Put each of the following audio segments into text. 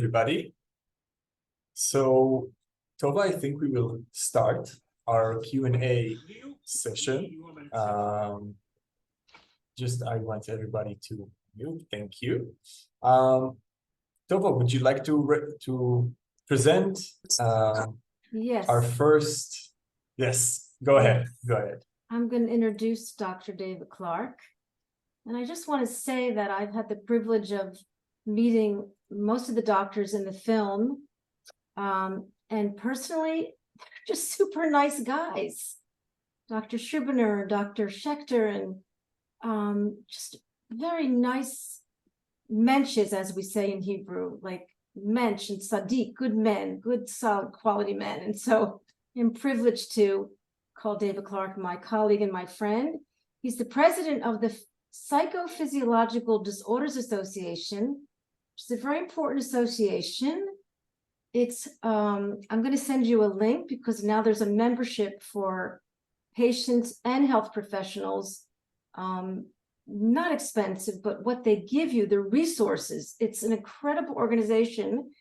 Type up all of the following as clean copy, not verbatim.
Everybody. So, Tovah, I think we will start our Q&A session. I want everybody to mute. Thank you. Tovah, would you like to present Yes. our first? Yes, go ahead. Go ahead. I'm going to introduce Dr. David Clarke. And I just want to say that I've had the privilege of meeting most of the doctors in the film. And personally, they're just super nice guys. Dr. Schubiner, Dr. Schechter, and just very nice mensches, as we say in Hebrew, like mensch and sadiq, good men, good solid quality men. And so I'm privileged to call David Clarke my colleague and my friend. He's the president of the Psychophysiological Disorders Association, which is a very important association. It's I'm going to send you a link because now there's a membership for patients and health professionals. Not expensive, but what they give you, the resources. It's an incredible organization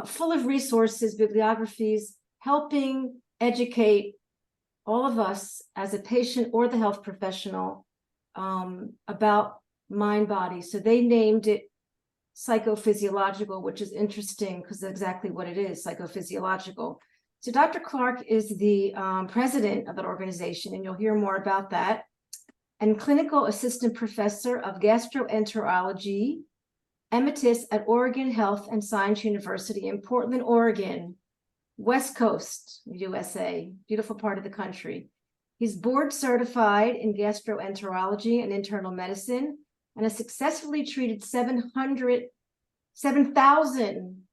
full of resources, bibliographies, helping educate all of us as a patient or the health professional about mind body. So they named it psychophysiological, which is interesting because that's exactly what it is, psychophysiological. So Dr. Clarke is the president of that organization, and you'll hear more about that, and clinical assistant professor of gastroenterology, emeritus at Oregon Health and Science University in Portland, Oregon, West Coast, USA, beautiful part of the country. He's board certified in gastroenterology and internal medicine and has successfully treated 7,000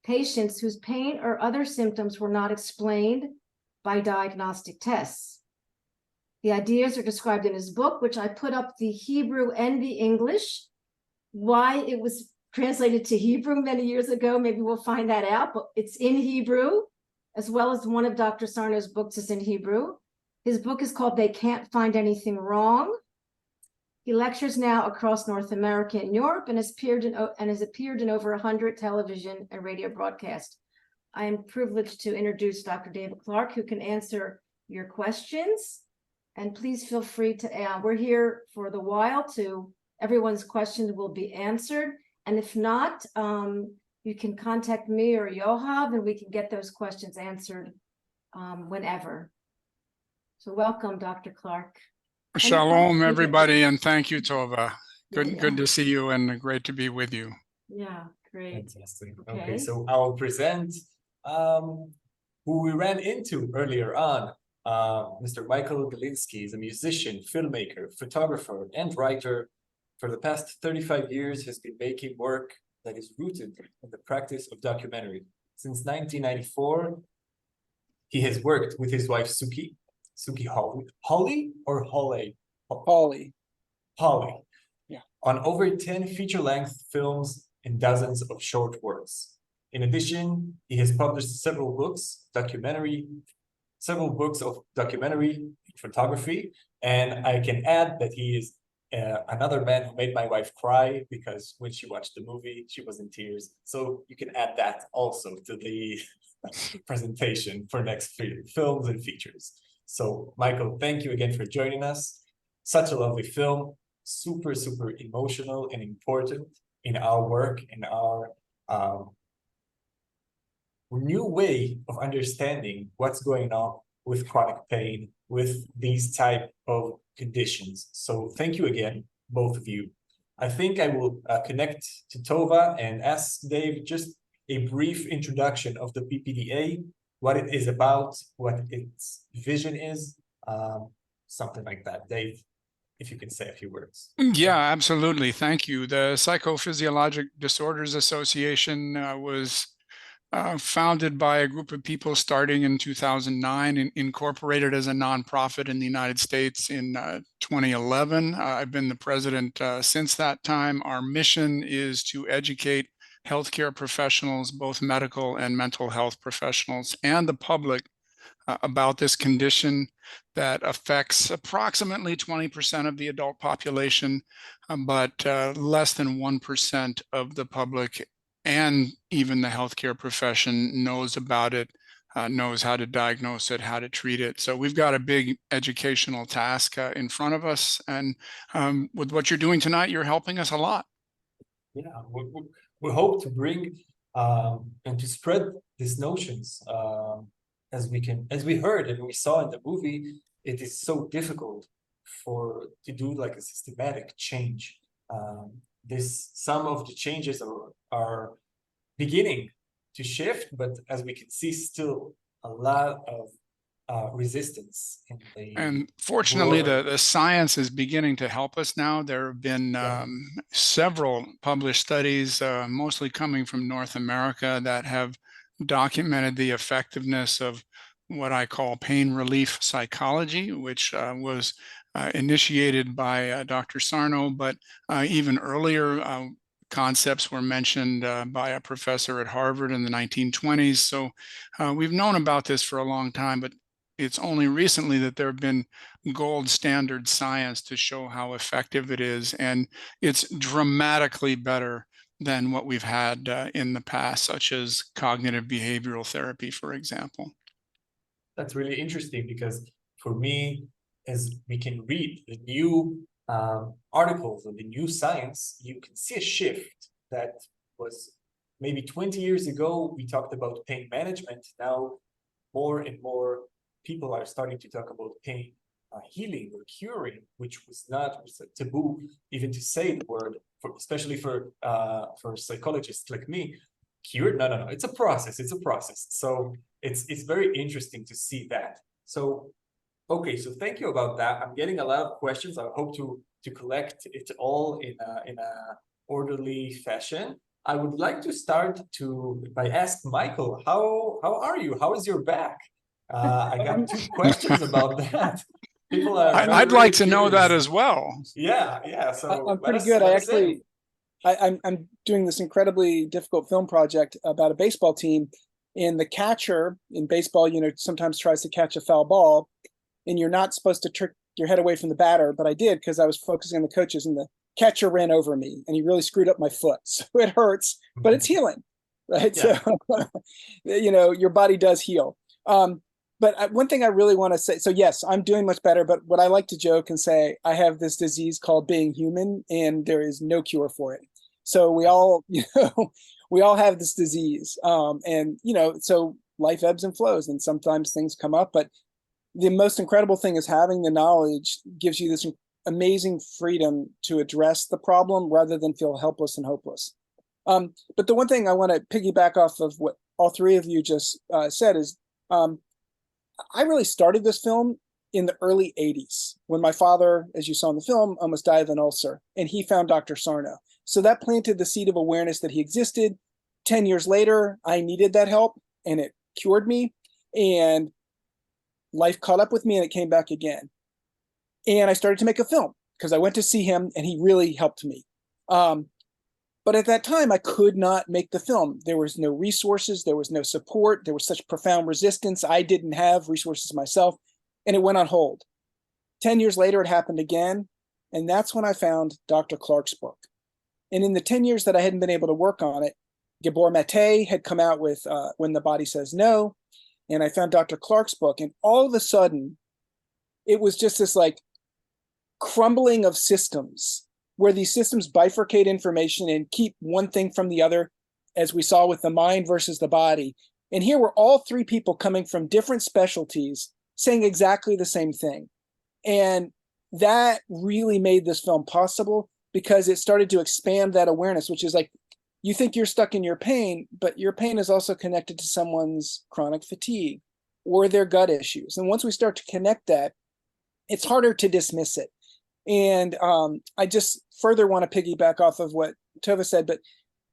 patients whose pain or other symptoms were not explained by diagnostic tests. The ideas are described in his book, which I put up the Hebrew and the English. Why it was translated to Hebrew many years ago, maybe we'll find that out, but it's in Hebrew, as well as one of Dr. Sarno's books is in Hebrew. His book is called They Can't Find Anything Wrong. He lectures now across North America and Europe and has appeared in over 100 television and radio broadcasts. I am privileged to introduce Dr. David Clarke, who can answer your questions. And please feel free to, we're here for the while to, everyone's questions will be answered. And if not, you can contact me or Yoav, and we can get those questions answered whenever. So welcome, Dr. Clarke. Shalom, everybody, and thank you, Tovah. Good to see you and great to be with you. Yeah, great. Fantastic. Okay, so I'll present who we ran into earlier on. Mr. Michael Galinsky is a musician, filmmaker, photographer, and writer. For the past 35 years, has been making work that is rooted in the practice of documentary. Since 1994, he has worked with his wife, Suki Holly or Holly? Holly. Yeah. On over 10 feature-length films and dozens of short works. In addition, he has published several books of documentary photography, and I can add that he is another man who made my wife cry because when she watched the movie, she was in tears. So you can add that also to the presentation for next films and features. So Michael, thank you again for joining us. Such a lovely film, super, super emotional and important in our work, in our new way of understanding what's going on with chronic pain, with these type of conditions. So thank you again, both of you. I think I will connect to Tovah and ask Dave just a brief introduction of the PPDA, what it is about, what its vision is, something like that. Dave, if you can say a few words. Yeah, absolutely. Thank you. The Psychophysiologic Disorders Association was founded by a group of people starting in 2009 and incorporated as a nonprofit in the United States in 2011. I've been the president since that time. Our mission is to educate healthcare professionals, both medical and mental health professionals, and the public about this condition that affects approximately 20% of the adult population, but less than 1% of the public and even the healthcare profession knows about it, knows how to diagnose it, how to treat it. So we've got a big educational task in front of us. And with what you're doing tonight, you're helping us a lot. Yeah, we hope to bring and to spread these notions as we heard and we saw in the movie. It is so difficult to do like a systematic change. Some of the changes are beginning to shift, but as we can see, still a lot of resistance in the And fortunately, world. the science is beginning to help us now. There have been several published studies, mostly coming from North America, that have documented the effectiveness of what I call pain relief psychology, which was initiated by Dr. Sarno, but even earlier, concepts were mentioned by a professor at Harvard in the 1920s. So we've known about this for a long time, but it's only recently that there have been gold standard science to show how effective it is. And it's dramatically better than what we've had in the past, such as cognitive behavioral therapy, for example. That's really interesting because for me, as we can read the new articles of the new science, you can see a shift that was maybe 20 years ago. We talked about pain management. Now, more and more people are starting to talk about pain healing or curing, which was not a taboo even to say the word, especially for psychologists like me. Cured? No. It's a process. It's a process. So it's very interesting to see that. So okay, so thank you about that. I'm getting a lot of questions. I hope to collect it all in a orderly fashion. I would like to start by ask Michael, how are you? How is your back? I got two questions about that. People are very, I'd very like to know that curious. as well. Yeah. So I'm pretty let good. us in. I'm doing this incredibly difficult film project about a baseball team, and the catcher in baseball, sometimes tries to catch a foul ball, and you're not supposed to trick your head away from the batter, but I did because I was focusing on the coaches, and the catcher ran over me, and he really screwed up my foot, so it hurts, but it's healing, right? Yeah. So, your body does heal. But one thing I really want to say, so yes, I'm doing much better, but what I like to joke and say, I have this disease called being human, and there is no cure for it. So we all, we all have this disease. So life ebbs and flows, and sometimes things come up, but the most incredible thing is having the knowledge gives you this amazing freedom to address the problem rather than feel helpless and hopeless. But the one thing I want to piggyback off of what all three of you just said is, I really started this film in the early 80s when my father, as you saw in the film, almost died of an ulcer, and he found Dr. Sarno. So that planted the seed of awareness that he existed. 10 years later, I needed that help, and it cured me, and life caught up with me, and it came back again. And I started to make a film because I went to see him, and he really helped me. But at that time, I could not make the film. There was no resources. There was no support. There was such profound resistance. I didn't have resources myself, and it went on hold. 10 years later, it happened again, and that's when I found Dr. Clarke's book. And in the 10 years that I hadn't been able to work on it, Gabor Mate had come out with When the Body Says No, and I found Dr. Clarke's book, and all of a sudden, it was just this like crumbling of systems, where these systems bifurcate information and keep one thing from the other, as we saw with the mind versus the body. And here were all three people coming from different specialties saying exactly the same thing. And that really made this film possible because it started to expand that awareness, which is like, you think you're stuck in your pain, but your pain is also connected to someone's chronic fatigue or their gut issues. And once we start to connect that, it's harder to dismiss it. And I just further want to piggyback off of what Tovah said, but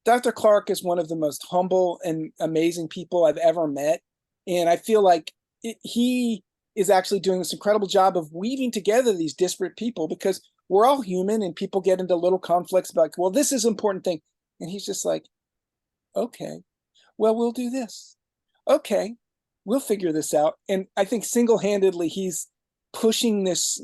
Dr. Clarke is one of the most humble and amazing people I've ever met. And I feel like he is actually doing this incredible job of weaving together these disparate people, because we're all human and people get into little conflicts about, well, this is an important thing. And he's just like, okay, well, we'll do this. Okay, we'll figure this out. And I think single-handedly, he's pushing this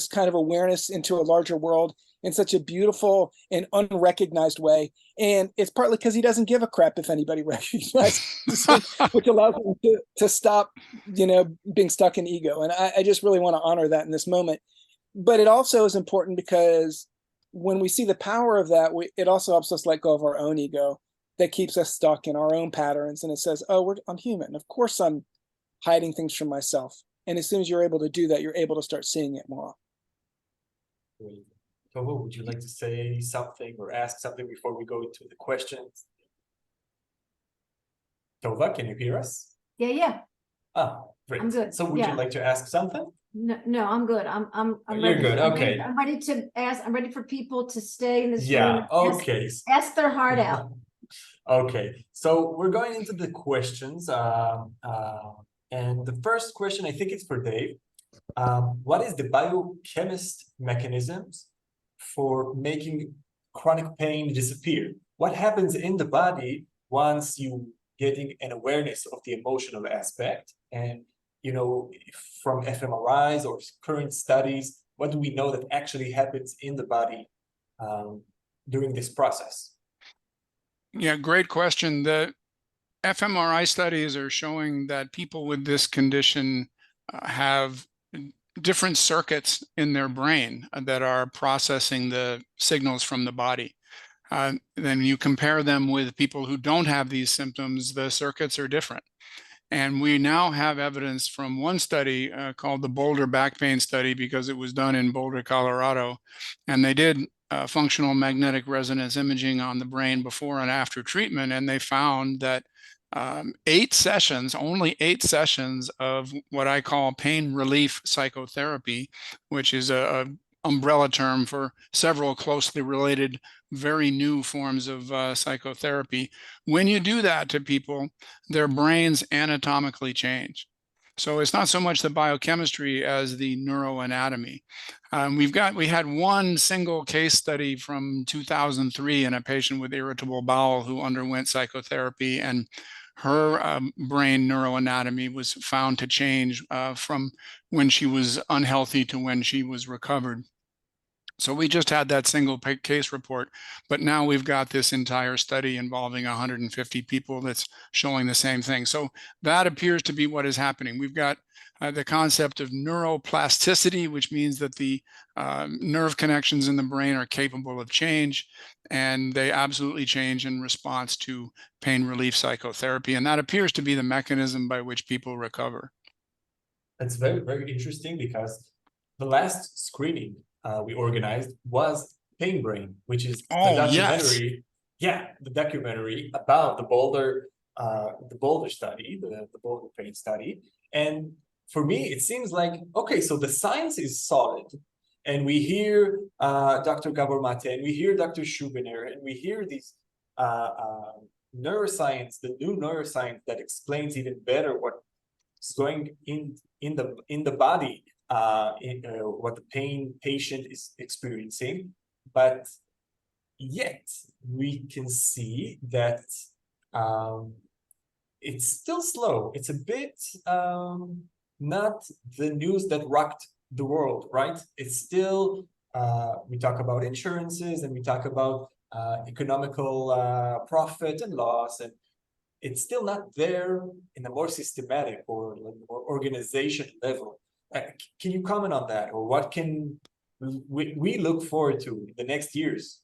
kind of awareness into a larger world in such a beautiful and unrecognized way. And it's partly because he doesn't give a crap if anybody recognizes him, which allows him to stop, being stuck in ego. And I just really want to honor that in this moment. But it also is important because when we see the power of that, it also helps us let go of our own ego that keeps us stuck in our own patterns. And it says, oh, I'm human. Of course I'm hiding things from myself. And as soon as you're able to do that, you're able to start seeing it more. Great. Tovah, would you like to say something or ask something before we go into the questions? Tovah, can you hear us? Yeah. Ah, great. I'm good. So would you like to ask something? No, I'm good. I'm You're ready. good. Okay. I'm ready to ask. I'm ready for people to stay in this room. Yeah. Okay. Ask their heart out. Okay. So we're going into the questions. And the first question, I think it's for Dave. What is the biochemist mechanisms for making chronic pain disappear? What happens in the body once you getting an awareness of the emotional aspect? And, from fMRIs or current studies, what do we know that actually happens in the body during this process? Yeah, great question. The fMRI studies are showing that people with this condition have different circuits in their brain that are processing the signals from the body. Then you compare them with people who don't have these symptoms, the circuits are different. And we now have evidence from one study called the Boulder Back Pain Study, because it was done in Boulder, Colorado. And they did functional magnetic resonance imaging on the brain before and after treatment. And they found that only 8 sessions of what I call pain relief psychotherapy, which is a umbrella term for several closely related, very new forms of psychotherapy. When you do that to people, their brains anatomically change. So it's not so much the biochemistry as the neuroanatomy. We had one single case study from 2003 in a patient with irritable bowel who underwent psychotherapy, and her brain neuroanatomy was found to change from when she was unhealthy to when she was recovered. So we just had that single case report, but now we've got this entire study involving 150 people that's showing the same thing. So that appears to be what is happening. We've got the concept of neuroplasticity, which means that the nerve connections in the brain are capable of change, and they absolutely change in response to pain relief psychotherapy. And that appears to be the mechanism by which people recover. That's very, very interesting, because the last screening we organized was Pain Brain, which is the documentary. Yes. Yeah, the documentary about the Boulder study, the Boulder pain study. And for me, it seems like, okay, so the science is solid, and we hear Dr. Gabor Mate, and we hear Dr. Schubiner, and we hear these neuroscience, the new neuroscience that explains even better what's going in the body. What the pain patient is experiencing, but yet we can see that it's still slow. It's a bit not the news that rocked the world, right? It's still, we talk about insurances, and we talk about economical profit and loss, and it's still not there in a more systematic or organization level. Can you comment on that, or what can we look forward to in the next years?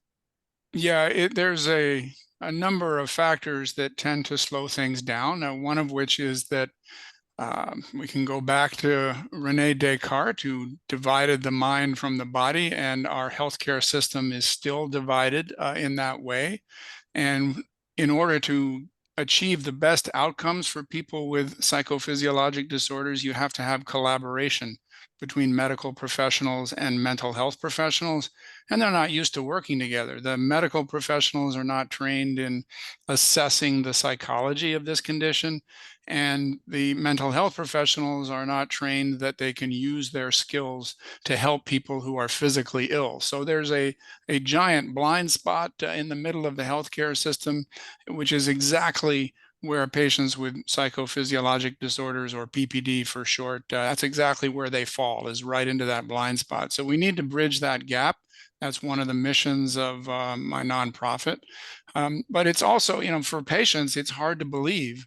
Yeah, there's a number of factors that tend to slow things down. One of which is that we can go back to Rene Descartes, who divided the mind from the body, and our healthcare system is still divided in that way. And in order to achieve the best outcomes for people with psychophysiologic disorders, you have to have collaboration between medical professionals and mental health professionals, and they're not used to working together. The medical professionals are not trained in assessing the psychology of this condition, and the mental health professionals are not trained that they can use their skills to help people who are physically ill. So there's a giant blind spot in the middle of the healthcare system, which is exactly where patients with psychophysiologic disorders, or PPD for short, that's exactly where they fall, is right into that blind spot. So we need to bridge that gap. That's one of the missions of my nonprofit. But it's also, for patients, it's hard to believe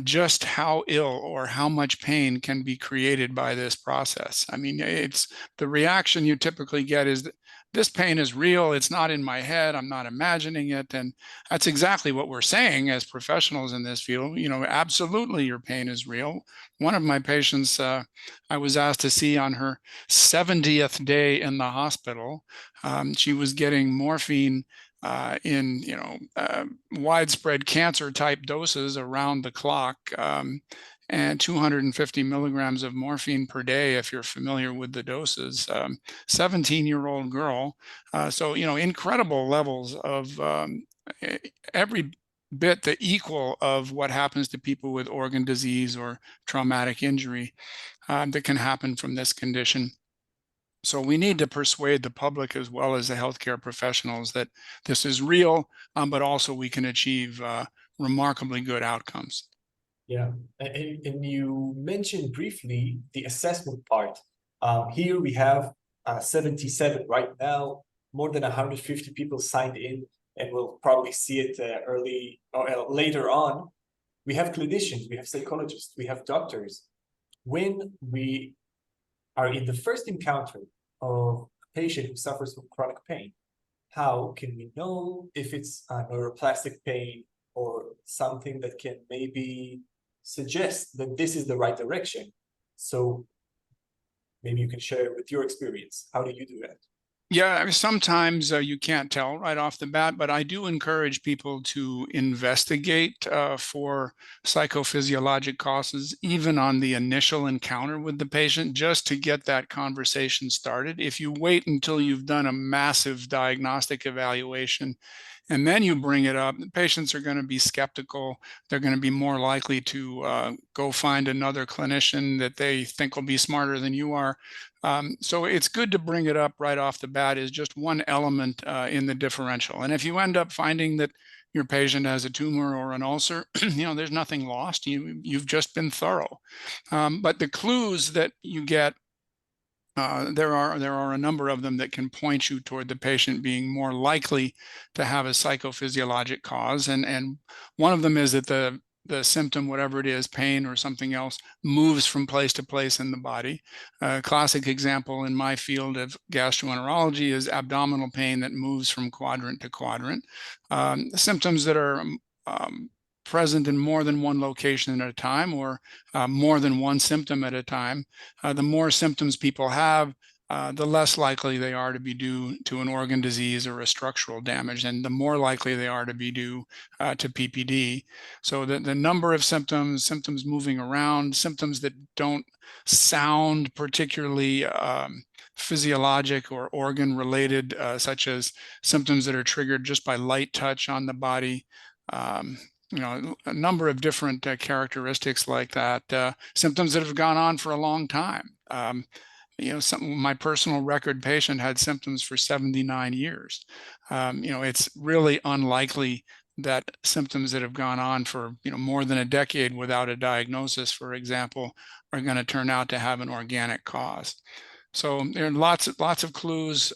just how ill or how much pain can be created by this process. I mean, it's the reaction you typically get is that this pain is real. It's not in my head. I'm not imagining it. And that's exactly what we're saying as professionals in this field. Absolutely, your pain is real. One of my patients, I was asked to see on her 70th day in the hospital. She was getting morphine in widespread cancer type doses around the clock, and 250 milligrams of morphine per day, if you're familiar with the doses. 17-year-old girl, so incredible levels of every bit the equal of what happens to people with organ disease or traumatic injury that can happen from this condition. So we need to persuade the public as well as the healthcare professionals that this is real, but also we can achieve remarkably good outcomes. Yeah, and you mentioned briefly the assessment part. Here we have 77 right now, more than 150 people signed in, and we'll probably see it early or later on. We have clinicians, we have psychologists, we have doctors. When we are in the first encounter of a patient who suffers from chronic pain, how can we know if it's a neuroplastic pain or something that can maybe suggest that this is the right direction? So maybe you can share with your experience. How do you do that? Yeah, I mean, sometimes you can't tell right off the bat, but I do encourage people to investigate for psychophysiologic causes, even on the initial encounter with the patient, just to get that conversation started. If you wait until you've done a massive diagnostic evaluation and then you bring it up, the patients are going to be skeptical. They're going to be more likely to go find another clinician that they think will be smarter than you are. So it's good to bring it up right off the bat is just one element in the differential. And if you end up finding that your patient has a tumor or an ulcer, there's nothing lost. You've just been thorough. But the clues that you get, there are a number of them that can point you toward the patient being more likely to have a psychophysiologic cause. And one of them is that the symptom, whatever it is, pain or something else, moves from place to place in the body. A classic example in my field of gastroenterology is abdominal pain that moves from quadrant to quadrant. Symptoms that are present in more than one location at a time, or more than one symptom at a time. The more symptoms people have, the less likely they are to be due to an organ disease or a structural damage, and the more likely they are to be due to PPD. So the number of symptoms moving around, symptoms that don't sound particularly physiologic or organ related, such as symptoms that are triggered just by light touch on the body. A number of different characteristics like that, symptoms that have gone on for a long time. My personal record patient had symptoms for 79 years. It's really unlikely that symptoms that have gone on for more than a decade without a diagnosis, for example, are going to turn out to have an organic cause. So there are lots of clues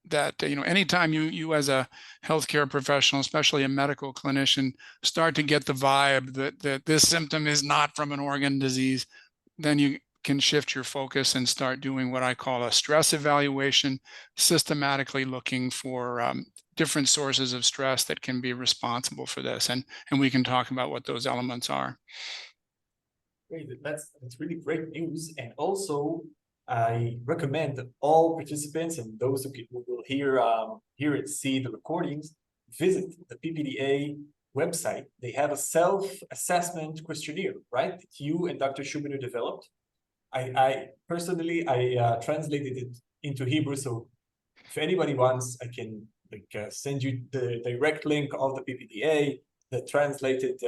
that anytime you as a healthcare professional, especially a medical clinician, start to get the vibe that this symptom is not from an organ disease, then you can shift your focus and start doing what I call a stress evaluation, systematically looking for different sources of stress that can be responsible for this, and we can talk about what those elements are. Great, that's really great news. And also, I recommend that all participants and those who will hear it, see the recordings, visit the PPDA website. They have a self-assessment questionnaire, right? That you and Dr. Schubiner developed. I personally translated it into Hebrew, so if anybody wants, I can send you the direct link of the PPDA, the translated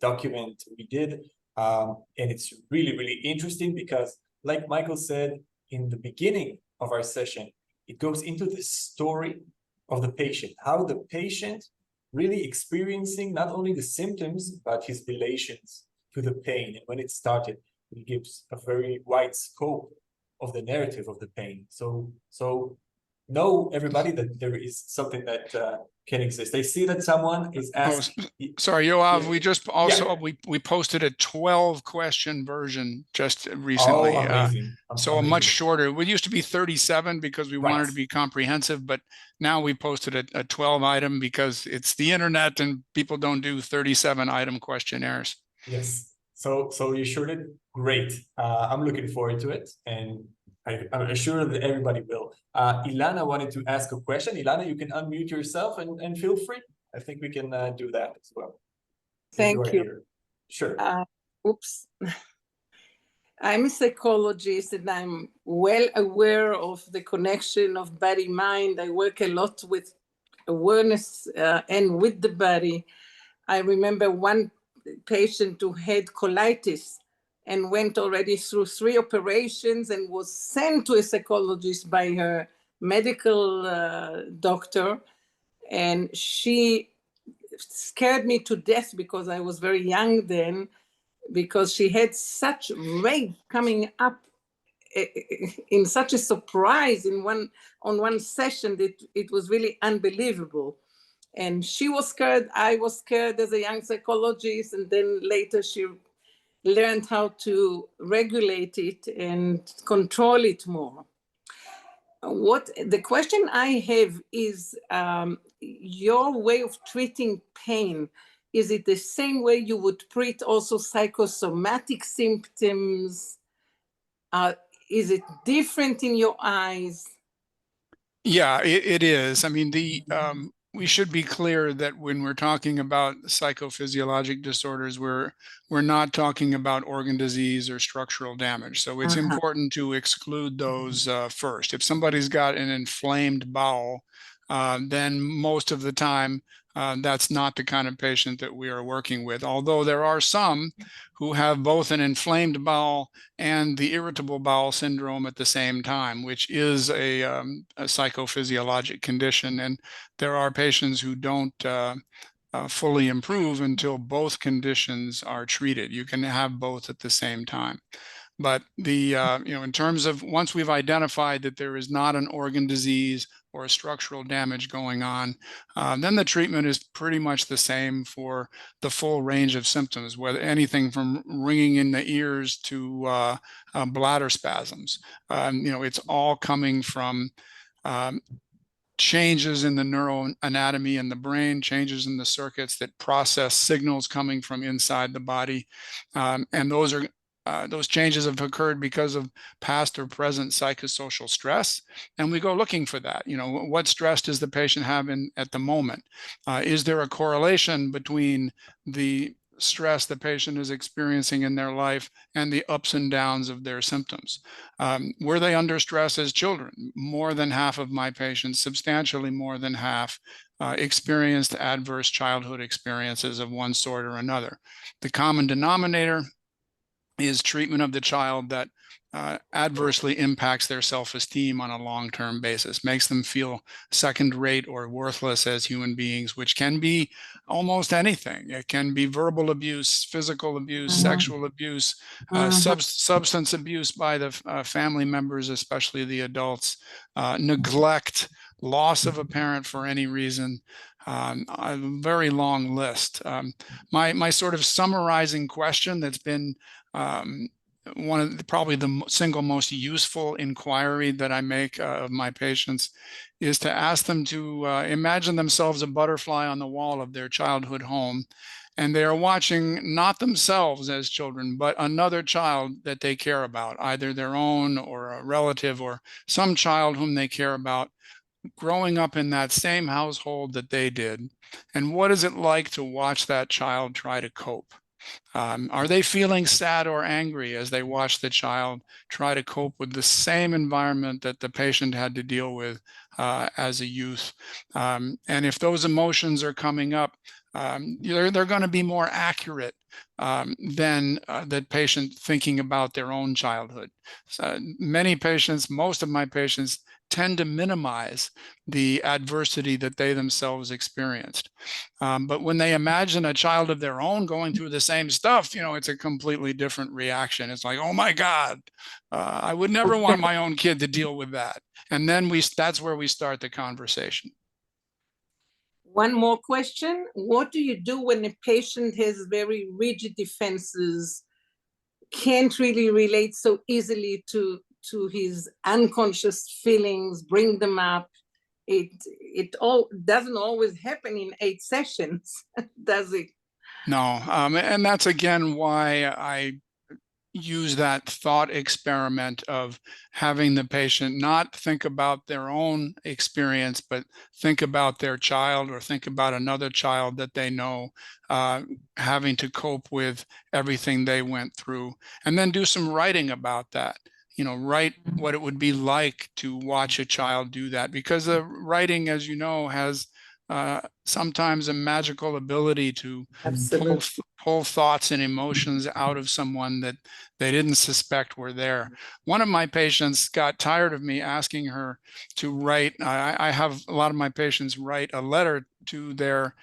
document we did. And it's really, really interesting because, like Michael said in the beginning of our session, it goes into the story of the patient, how the patient really experiencing not only the symptoms, but his relations to the pain. And when it started, he gives a very wide scope of the narrative of the pain. So know, everybody, that there is something that can exist. I see that someone is asking. Sorry, Yoav, Yeah. we just also, we posted a 12 question version just recently. Oh, amazing. So a much shorter. It used to be 37 because we wanted to be comprehensive, but now we posted a 12 item because it's the internet and people don't do 37 item questionnaires. Yes. So you sure did great. I'm looking forward to it, and I'm sure that everybody will. Ilana wanted to ask a question. Ilana, you can unmute yourself and feel free. I think we can do that as well. Thank you. Here. Sure. Oops. I'm a psychologist and I'm well aware of the connection of body-mind. I work a lot with awareness and with the body. I remember one patient who had colitis and went already through 3 operations and was sent to a psychologist by her medical doctor. And she scared me to death because I was very young then, because she had such rage coming up in such a surprise on one session that it was really unbelievable. And she was scared, I was scared as a young psychologist, and then later she learned how to regulate it and control it more. What the question I have is, your way of treating pain, is it the same way you would treat also psychosomatic symptoms? Is it different in your eyes? Yeah, it is. I mean, we should be clear that when we're talking about psychophysiologic disorders, we're not talking about organ disease or structural damage. So it's important to exclude those first. If somebody's got an inflamed bowel, then most of the time, that's not the kind of patient that we are working with. Although there are some who have both an inflamed bowel and the irritable bowel syndrome at the same time, which is a psychophysiologic condition. And there are patients who don't fully improve until both conditions are treated. You can have both at the same time. But in terms of once we've identified that there is not an organ disease or a structural damage going on, then the treatment is pretty much the same for the full range of symptoms, whether anything from ringing in the ears to bladder spasms. It's all coming from changes in the neuroanatomy in the brain, changes in the circuits that process signals coming from inside the body, and those changes have occurred because of past or present psychosocial stress, and we go looking for that. What stress does the patient have at the moment? Is there a correlation between the stress the patient is experiencing in their life and the ups and downs of their symptoms? Were they under stress as children? More than half of my patients, substantially more than half, experienced adverse childhood experiences of one sort or another. The common denominator is treatment of the child that adversely impacts their self-esteem on a long-term basis, makes them feel second-rate or worthless as human beings, which can be almost anything. It can be verbal abuse, physical abuse, sexual abuse, substance abuse by the family members, especially the adults, neglect, loss of a parent for any reason, a very long list. My sort of summarizing question that's been one of probably the single most useful inquiry that I make of my patients is to ask them to imagine themselves a butterfly on the wall of their childhood home, and they are watching not themselves as children, but another child that they care about, either their own or a relative or some child whom they care about, growing up in that same household that they did. And what is it like to watch that child try to cope? Are they feeling sad or angry as they watch the child try to cope with the same environment that the patient had to deal with as a youth? And if those emotions are coming up, they're going to be more accurate than the patient thinking about their own childhood. So many patients, most of my patients, tend to minimize the adversity that they themselves experienced. But when they imagine a child of their own going through the same stuff, it's a completely different reaction. It's like, oh my God, I would never want my own kid to deal with that. And then that's where we start the conversation. One more question. What do you do when a patient has very rigid defenses, can't really relate so easily to his unconscious feelings, bring them up? It all doesn't always happen in 8 sessions, does it? No, and that's again why I use that thought experiment of having the patient not think about their own experience, but think about their child or think about another child that they know having to cope with everything they went through, and then do some writing about that. Write what it would be like to watch a child do that, because the writing, as you know, has sometimes a magical ability to pull thoughts and emotions out of someone that they didn't suspect were there. One of my patients got tired of me asking her to write. I have a lot of my patients write a letter to their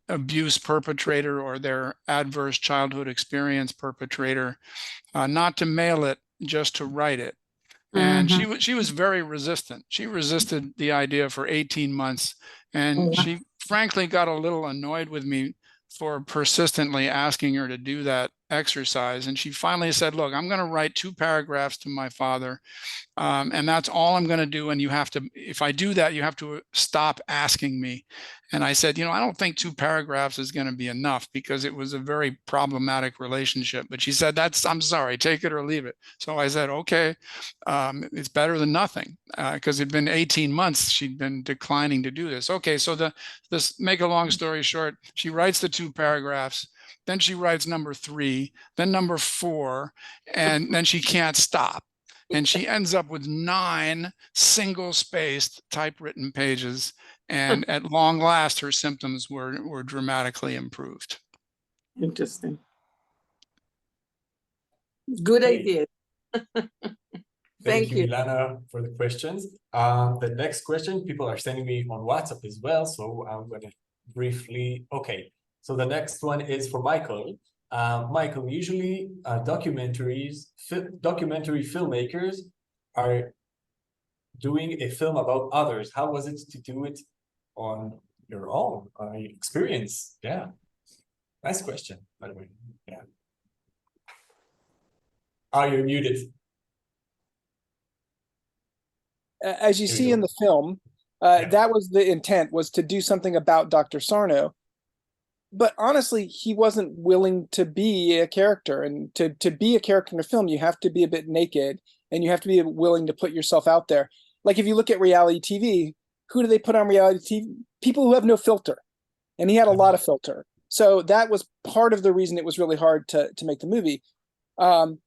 abuse perpetrator or their adverse childhood experience perpetrator, not to mail it, just to write it. And she was very resistant. She resisted the idea for 18 months. And she frankly got a little annoyed with me for persistently asking her to do that exercise. And she finally said, look, I'm going to write 2 paragraphs to my father. And that's all I'm going to do. And you have to, if I do that, you have to stop asking me. And I said, I don't think 2 paragraphs is going to be enough, because it was a very problematic relationship. But she said, I'm sorry, take it or leave it. So I said, okay, it's better than nothing, because it'd been 18 months. She'd been declining to do this. Okay, so this, make a long story short, she writes the 2 paragraphs. Then she writes number 3, then number 4, and then she can't stop. And she ends up with 9 single-spaced typewritten pages. And at long last, her symptoms were dramatically improved. Interesting. Good idea. Thank you, Ilana, for the questions. The next question, people are sending me on WhatsApp as well, so I'm going to briefly. Okay, so the next one is for Michael. Michael, usually documentary filmmakers are doing a film about others. How was it to do it on your own experience? Yeah, nice question, by the way. Yeah. Are you muted? As you see in the film, that was the intent, was to do something about Dr. Sarno. But honestly, he wasn't willing to be a character. And to be a character in a film, you have to be a bit naked, and you have to be willing to put yourself out there. Like if you look at reality TV, who do they put on reality TV? People who have no filter. And he had a lot of filter. So that was part of the reason it was really hard to make the movie. And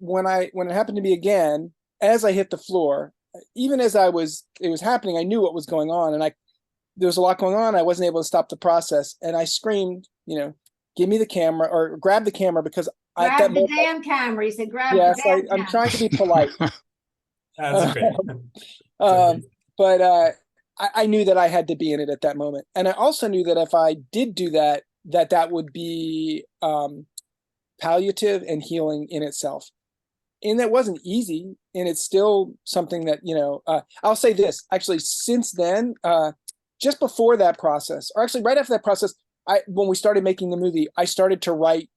when it happened to me again, as I hit the floor, even as it was happening, I knew what was going on, and there was a lot going on. I wasn't able to stop the process, and I screamed, give me the camera, or grab the camera, because grab the damn camera. He said, grab the damn camera. I'm trying to be polite. That's okay. But I knew that I had to be in it at that moment, and I also knew that if I did do that, that would be palliative and healing in itself. And that wasn't easy, and it's still something that, I'll say this, actually, since then, just before that process, or actually right after that process, when we started making the movie, I started to write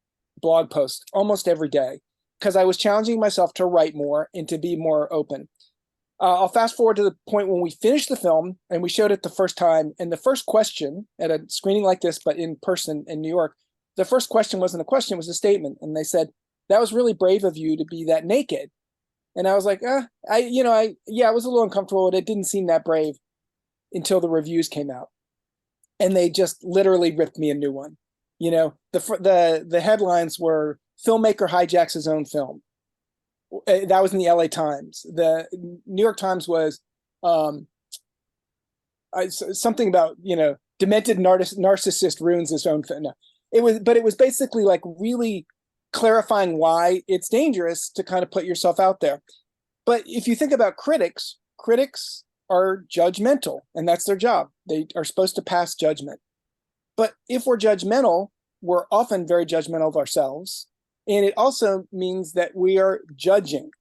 blog posts almost every day, because I was challenging myself to write more and to be more open. I'll fast forward to the point when we finished the film and we showed it the first time, and the first question at a screening like this, but in person in New York, the first question wasn't a question, it was a statement. And they said, "That was really brave of you to be that naked." And I was like, I was a little uncomfortable, but it didn't seem that brave until the reviews came out. And they just literally ripped me a new one. The headlines were, "Filmmaker hijacks his own film." That was in the LA Times. The New York Times was something about, demented narcissist ruins his own film. No, it was basically like really clarifying why it's dangerous to kind of put yourself out there. But if you think about critics, critics are judgmental, and that's their job. They are supposed to pass judgment. But if we're judgmental, we're often very judgmental of ourselves. And it also means that we are judging.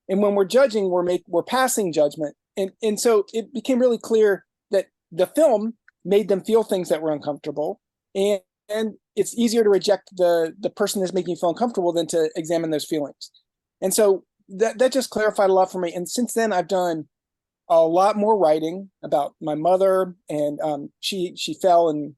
And when we're judging, we're passing judgment. And so it became really clear that the film made them feel things that were uncomfortable. And it's easier to reject the person that's making you feel uncomfortable than to examine those feelings. And so that just clarified a lot for me. And since then, I've done a lot more writing about my mother, and she fell and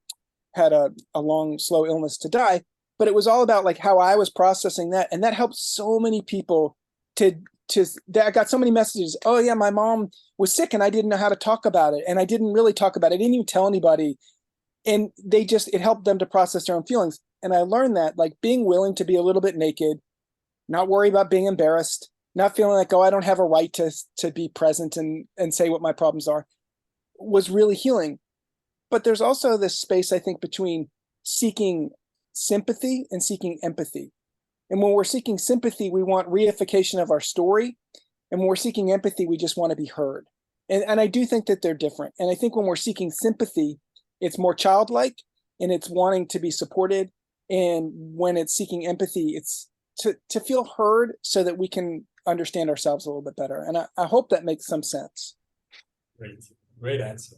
had a long, slow illness to die. But it was all about like how I was processing that, and that helped so many people I got so many messages. Oh yeah, my mom was sick and I didn't know how to talk about it, and I didn't really talk about it. I didn't even tell anybody, and it helped them to process their own feelings. And I learned that like being willing to be a little bit naked, not worry about being embarrassed, not feeling like, oh, I don't have a right to be present and say what my problems are, was really healing. But there's also this space, I think, between seeking sympathy and seeking empathy. And when we're seeking sympathy, we want reification of our story. And when we're seeking empathy, we just want to be heard. And I do think that they're different. And I think when we're seeking sympathy, it's more childlike and it's wanting to be supported. And when it's seeking empathy, it's to feel heard so that we can understand ourselves a little bit better. And I hope that makes some sense. Great answer.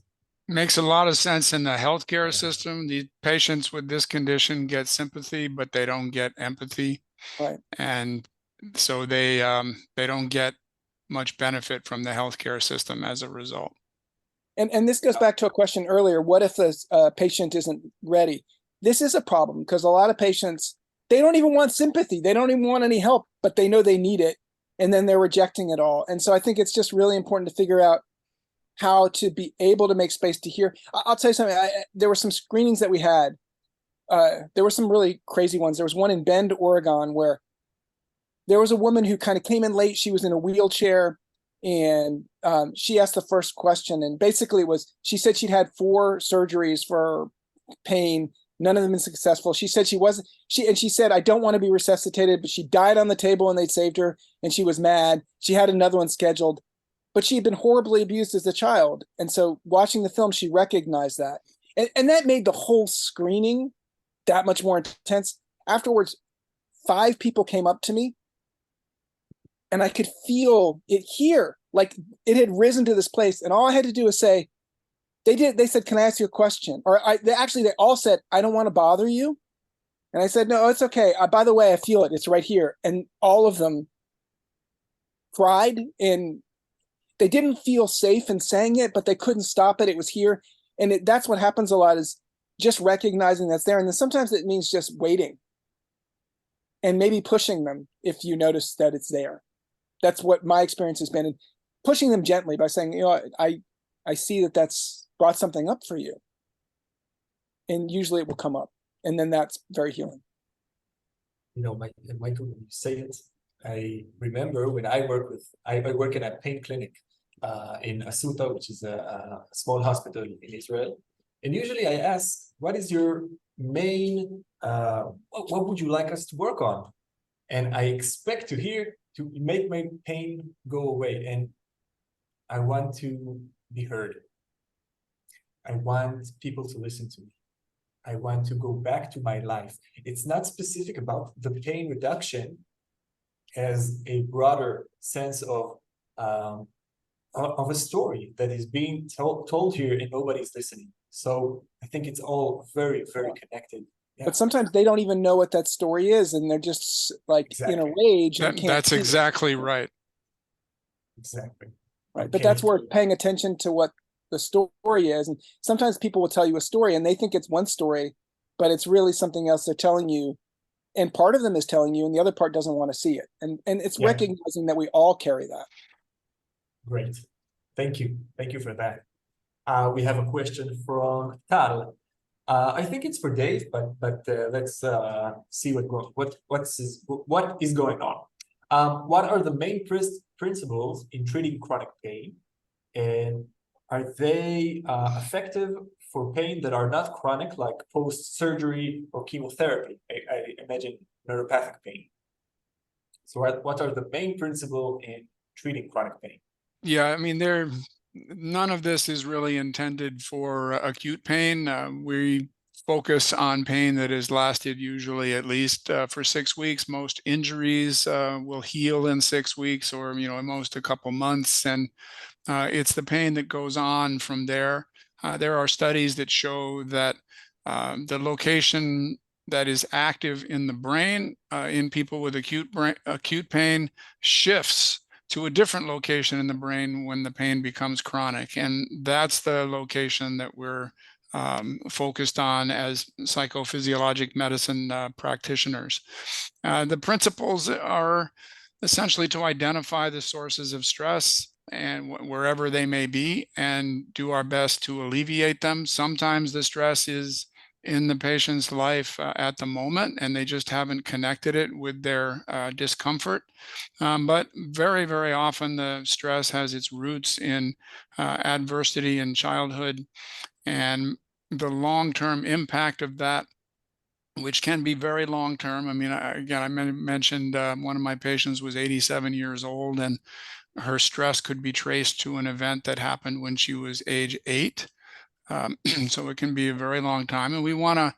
Makes a lot of sense in the healthcare system. The patients with this condition get sympathy, but they don't get empathy. Right. And so they don't get much benefit from the healthcare system as a result. And this goes back to a question earlier. What if the patient isn't ready? This is a problem because a lot of patients, they don't even want sympathy. They don't even want any help, but they know they need it. And then they're rejecting it all. And so I think it's just really important to figure out how to be able to make space to hear. I'll tell you something. There were some screenings that we had. There were some really crazy ones. There was one in Bend, Oregon, where there was a woman who kind of came in late. She was in a wheelchair, and she asked the first question. And basically she said she'd had 4 surgeries for pain. None of them been successful. She said she said, I don't want to be resuscitated, but she died on the table and they'd saved her. And she was mad. She had another one scheduled, but she had been horribly abused as a child. And so watching the film, she recognized that. And that made the whole screening that much more intense. Afterwards, 5 people came up to me and I could feel it here. Like it had risen to this place. And all I had to do was say, they said, can I ask you a question? Or they all said, I don't want to bother you. And I said, no, it's okay. By the way, I feel it. It's right here. And all of them cried, and they didn't feel safe in saying it, but they couldn't stop it. It was here. And that's what happens a lot, is just recognizing that's there. And then sometimes it means just waiting and maybe pushing them if you notice that it's there. That's what my experience has been. And pushing them gently by saying, I see that that's brought something up for you. And usually it will come up. And then that's very healing. Michael, when you say it, I remember when I work in a pain clinic in Asuta, which is a small hospital in Israel. And usually I ask, what is your main, what would you like us to work on? And I expect to hear, to make my pain go away. And I want to be heard. I want people to listen to me. I want to go back to my life. It's not specific about the pain reduction as a broader sense of a story that is being told here and nobody's listening. So I think it's all very, very connected. Yeah. But sometimes they don't even know what that story is, and they're just like in a rage. That's exactly right. Exactly. Right. But that's where paying attention to what the story is. And sometimes people will tell you a story and they think it's one story, but it's really something else they're telling you. And part of them is telling you, and the other part doesn't want to see it. And it's recognizing that we all carry that. Great. Thank you. Thank you for that. We have a question from Tal. I think it's for Dave, but let's see what is going on. What are the main principles in treating chronic pain, and are they effective for pain that are not chronic, like post-surgery or chemotherapy? I imagine neuropathic pain. So what are the main principles in treating chronic pain? Yeah, I mean, none of this is really intended for acute pain. We focus on pain that has lasted usually at least for 6 weeks. Most injuries will heal in 6 weeks, or at most a couple months, and it's the pain that goes on from there. There are studies that show that the location that is active in the brain in people with acute pain shifts to a different location in the brain when the pain becomes chronic. And that's the location that we're focused on as psychophysiologic medicine practitioners. The principles are essentially to identify the sources of stress and wherever they may be, and do our best to alleviate them. Sometimes the stress is in the patient's life at the moment, and they just haven't connected it with their discomfort. But very, very often the stress has its roots in adversity in childhood, and the long-term impact of that, which can be very long-term. I mean, I mentioned one of my patients was 87 years old, and her stress could be traced to an event that happened when she was age 8. So it can be a very long time, and we want to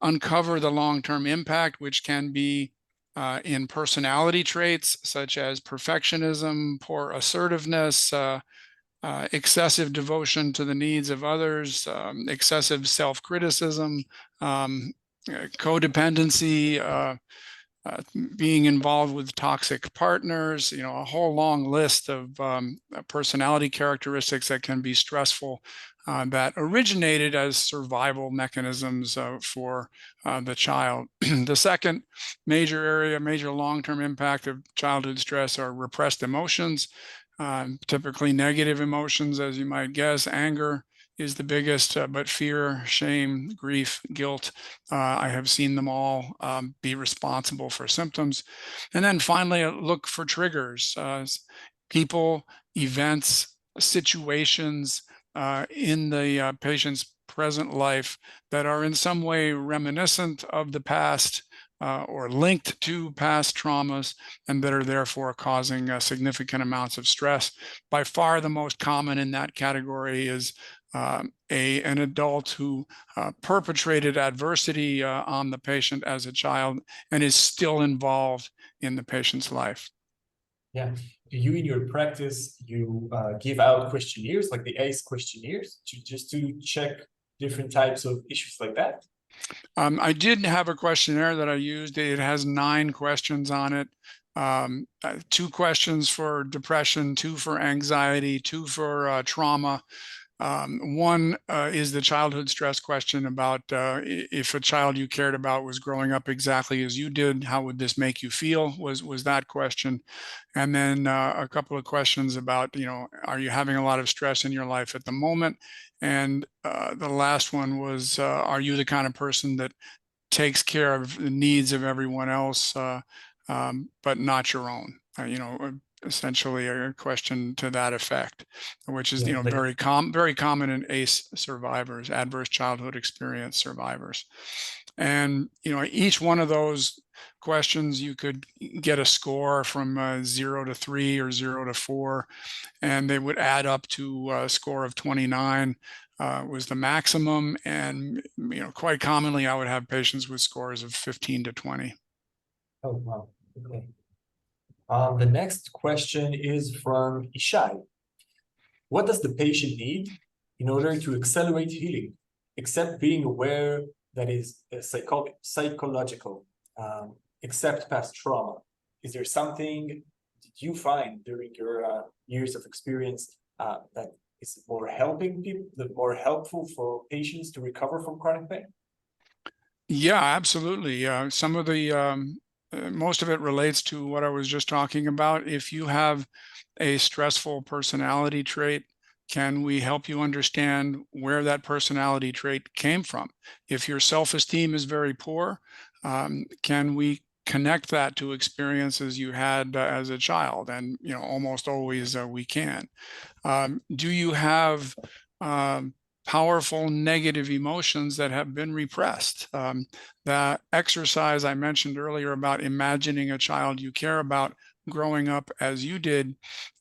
uncover the long-term impact, which can be in personality traits such as perfectionism, poor assertiveness, excessive devotion to the needs of others, excessive self-criticism, codependency, being involved with toxic partners, a whole long list of personality characteristics that can be stressful that originated as survival mechanisms for the child. The second major long-term impact of childhood stress are repressed emotions, typically negative emotions, as you might guess. Anger is the biggest, but fear, shame, grief, guilt, I have seen them all be responsible for symptoms. And then finally, look for triggers, people, events, situations in the patient's present life that are in some way reminiscent of the past or linked to past traumas, and that are therefore causing significant amounts of stress. By far the most common in that category is an adult who perpetrated adversity on the patient as a child and is still involved in the patient's life. Yeah. Do you, in your practice, you give out questionnaires, like the ACE questionnaires, just to check different types of issues like that? I did have a questionnaire that I used. It has 9 questions on it. 2 questions for depression, 2 for anxiety, 2 for trauma. One is the childhood stress question about if a child you cared about was growing up exactly as you did, how would this make you feel, was that question. And then a couple of questions about, are you having a lot of stress in your life at the moment? And the last one was, are you the kind of person that takes care of the needs of everyone else, but not your own? Essentially a question to that effect, which is very common in ACE survivors, adverse childhood experience survivors. And each one of those questions, you could get a score from 0 to 3 or 0 to 4, and they would add up to a score of 29 was the maximum. And quite commonly I would have patients with scores of 15 to 20. Oh, wow. Okay. The next question is from Ishai. What does the patient need in order to accelerate healing, except being aware that is psychological, except past trauma? Is there something did you find during your years of experience that is more helpful for patients to recover from chronic pain? Yeah, absolutely. Some of the most of it relates to what I was just talking about. If you have a stressful personality trait, can we help you understand where that personality trait came from? If your self-esteem is very poor, can we connect that to experiences you had as a child? And almost always we can. Do you have powerful negative emotions that have been repressed? That exercise I mentioned earlier about imagining a child you care about growing up as you did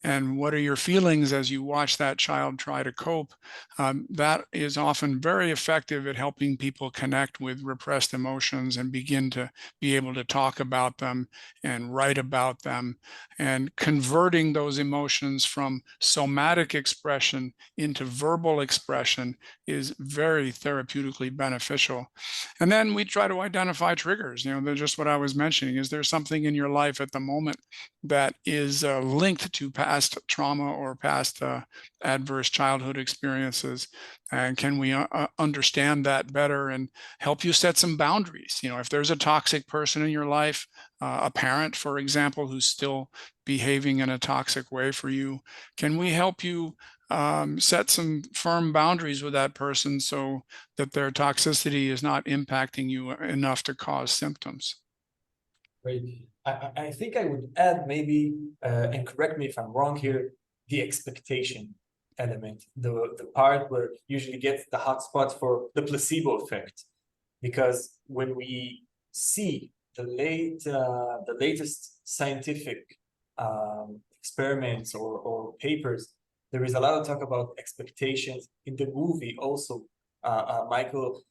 and what are your feelings as you watch that child try to cope. That is often very effective at helping people connect with repressed emotions and begin to be able to talk about them and write about them, and converting those emotions from somatic expression into verbal expression is very therapeutically beneficial. And then we try to identify triggers. They're just what I was mentioning. Is there something in your life at the moment that is linked to past trauma or past adverse childhood experiences? And can we understand that better and help you set some boundaries? If there's a toxic person in your life, a parent, for example, who's still behaving in a toxic way for you, can we help you set some firm boundaries with that person so that their toxicity is not impacting you enough to cause symptoms? Great. I think I would add maybe, and correct me if I'm wrong here, the expectation element, the part where usually gets the hot spot for the placebo effect. Because when we see the latest scientific experiments or papers, there is a lot of talk about expectations. In the movie also, Michael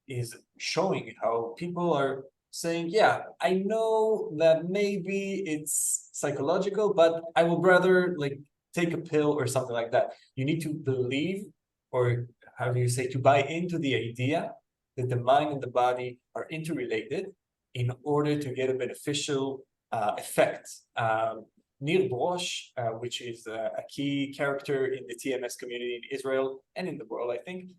is showing how people are saying, yeah, I know that maybe it's psychological, but I would rather like take a pill or something like that. You need to believe, or how do you say, to buy into the idea that the mind and the body are interrelated in order to get a beneficial effect. Nir Brosh, which is a key character in the TMS community in Israel and in the world, I think,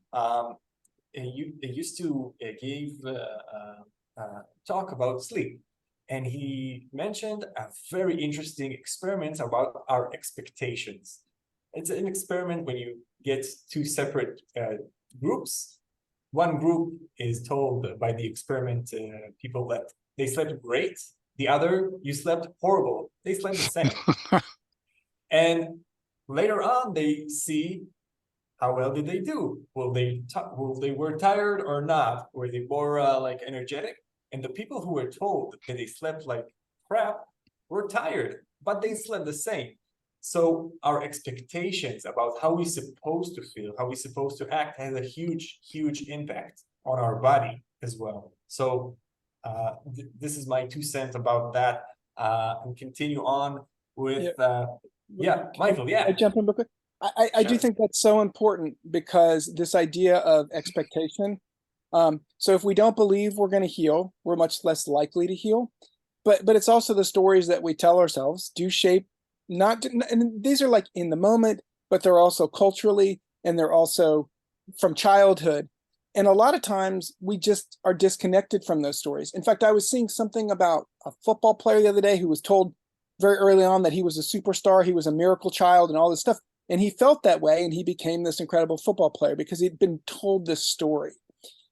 they used to give talk about sleep. And he mentioned a very interesting experiment about our expectations. It's an experiment when you get two separate groups. One group is told by the experiment people that they slept great. The other, you slept horrible. They slept the same. And later on, they see how well did they do. Will they were tired or not? Were they more like energetic? And the people who were told that they slept like crap were tired, but they slept the same. So our expectations about how we're supposed to feel, how we're supposed to act, has a huge, huge impact on our body as well. So this is my 2 cents about that. And continue on with, Michael, I jump in real quick. I do think that's so important, because this idea of expectation. So if we don't believe we're going to heal, we're much less likely to heal. But it's also the stories that we tell ourselves do shape, and these are like in the moment, but they're also culturally, and they're also from childhood. And a lot of times we just are disconnected from those stories. In fact, I was seeing something about a football player the other day who was told very early on that he was a superstar, he was a miracle child and all this stuff. And he felt that way, and he became this incredible football player because he'd been told this story.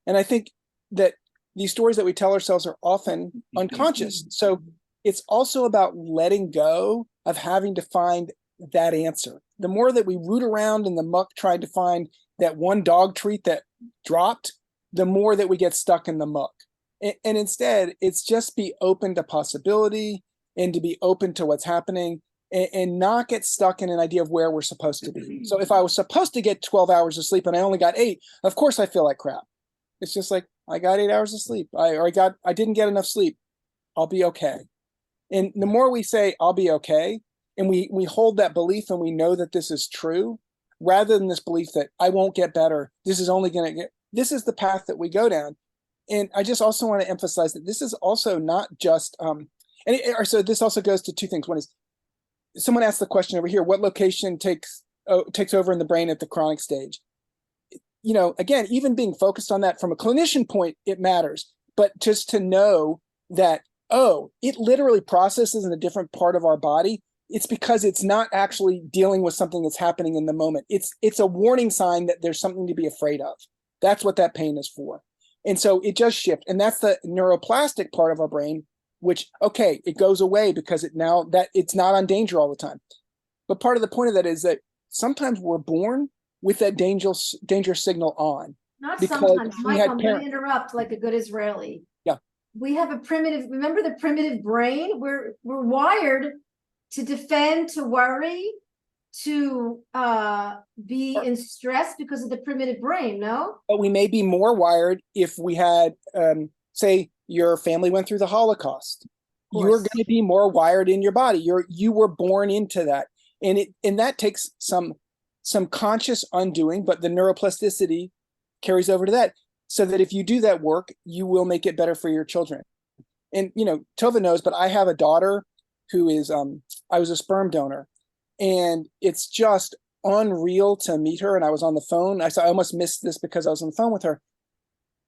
And I think that these stories that we tell ourselves are often unconscious. So it's also about letting go of having to find that answer. The more that we root around in the muck trying to find that one dog treat that dropped, the more that we get stuck in the muck. And instead, it's just be open to possibility and to be open to what's happening, and not get stuck in an idea of where we're supposed to be. So if I was supposed to get 12 hours of sleep and I only got 8, of course I feel like crap. It's just like, I got 8 hours of sleep. I didn't get enough sleep. I'll be okay. And the more we say, I'll be okay, and we hold that belief and we know that this is true, rather than this belief that I won't get better, this is only going to get, this is the path that we go down. And I just also want to emphasize that this is also not just, so this also goes to 2 things. One is, someone asked the question over here, what location takes over in the brain at the chronic stage? Again, even being focused on that from a clinician point, it matters. But just to know that, it literally processes in a different part of our body, it's because it's not actually dealing with something that's happening in the moment. It's a warning sign that there's something to be afraid of. That's what that pain is for. And so it just shifts. And that's the neuroplastic part of our brain, which, it goes away because now that it's not on danger all the time. But part of the point of that is that sometimes we're born with that danger signal on. Not sometimes, Michael, I'm going to interrupt like a good Israeli. Yeah. We have remember the primitive brain? We're wired to defend, to worry, to be in stress because of the primitive brain, no? But we may be more wired if we had, say, your family went through the Holocaust. You're going to be more wired in your body. You were born into that, and that takes some conscious undoing, but the neuroplasticity carries over to that, so that if you do that work, you will make it better for your children. And Tovah knows, but I have a daughter who is I was a sperm donor, and it's just unreal to meet her. And I was on the phone. I almost missed this because I was on the phone with her.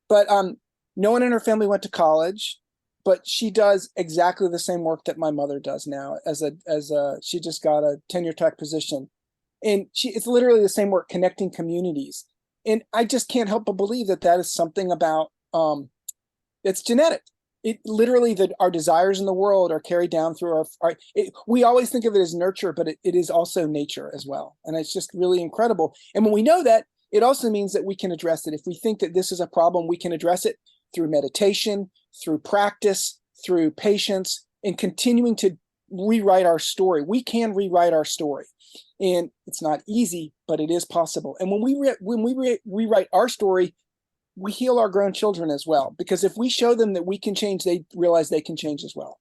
But no one in her family went to college, but she does exactly the same work that my mother does now. She just got a tenure track position, and it's literally the same work, connecting communities. And I just can't help but believe that is something about it's genetic. It literally, that our desires in the world are carried down through we always think of it as nurture, but it is also nature as well. And it's just really incredible. And when we know that, it also means that we can address it. If we think that this is a problem, we can address it through meditation, through practice, through patience, and continuing to rewrite our story. We can rewrite our story. And it's not easy, but it is possible. And when we rewrite our story, we heal our grown children as well, because if we show them that we can change, they realize they can change as well.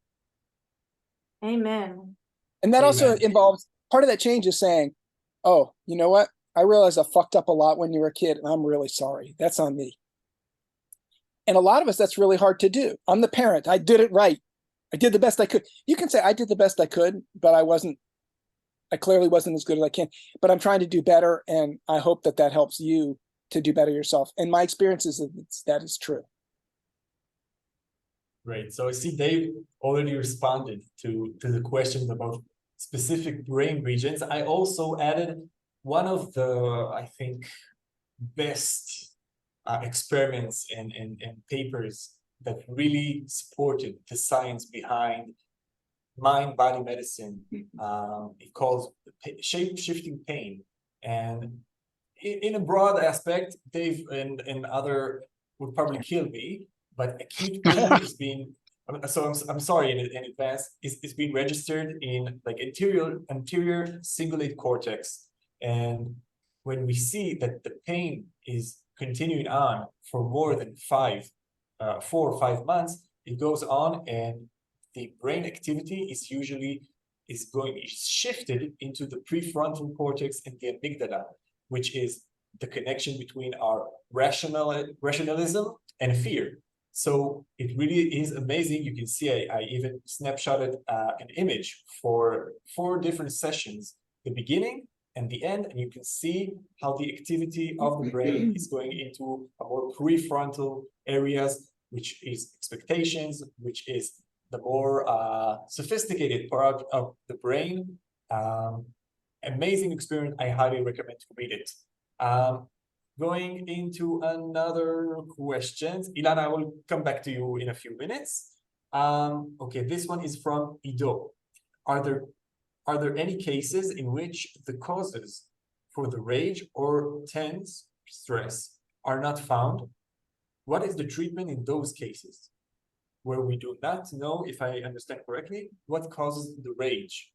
Amen. And that Amen. also involves, part of that change is saying, oh, you know what? I realized I fucked up a lot when you were a kid, and I'm really sorry. That's on me. And a lot of us, that's really hard to do. I'm the parent. I did it right. I did the best I could. You can say I did the best I could, but I clearly wasn't as good as I can, but I'm trying to do better. And I hope that helps you to do better yourself. And my experience is that is true. Great. So I see Dave already responded to the questions about specific brain regions. I also added one of the, I think, best experiments and papers that really supported the science behind mind-body medicine. It calls shape-shifting pain. And in a broad aspect, Dave and other would probably kill me, but acute pain is being, so I'm sorry in advance, is being registered in like anterior cingulate cortex. And when we see that the pain is continuing on for more than 4 or 5 months, it goes on, and the brain activity is shifted into the prefrontal cortex and the amygdala, which is the connection between our rationalism and fear. So it really is amazing. You can see I even snapshotted an image for 4 different sessions, the beginning and the end, and you can see how the activity of the brain is going into a more prefrontal areas, which is expectations, which is the more sophisticated part of the brain. Amazing experience. I highly recommend to read it. Going into another question, Ilana, I will come back to you in a few minutes. Okay, this one is from Ido. Are there any cases in which the causes for the rage or tense stress are not found? What is the treatment in those cases where we do not know, if I understand correctly, what causes the rage?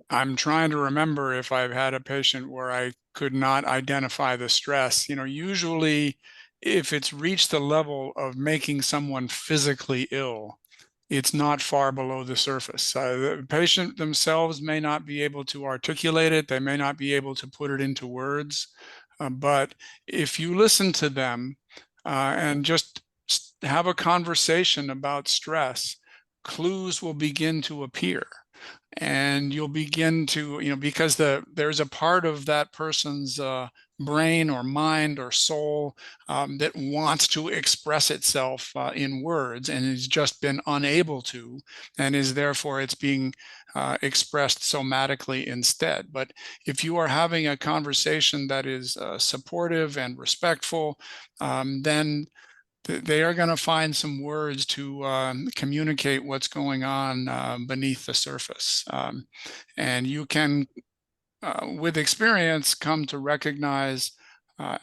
I'm trying to remember if I've had a patient where I could not identify the stress. Usually if it's reached the level of making someone physically ill, it's not far below the surface. The patient themselves may not be able to articulate it. They may not be able to put it into words. But if you listen to them and just have a conversation about stress, clues will begin to appear. And you'll begin to, because there's a part of that person's brain or mind or soul that wants to express itself in words and has just been unable to, and is therefore it's being expressed somatically instead. But if you are having a conversation that is supportive and respectful, then they are going to find some words to communicate what's going on beneath the surface. And you can, with experience, come to recognize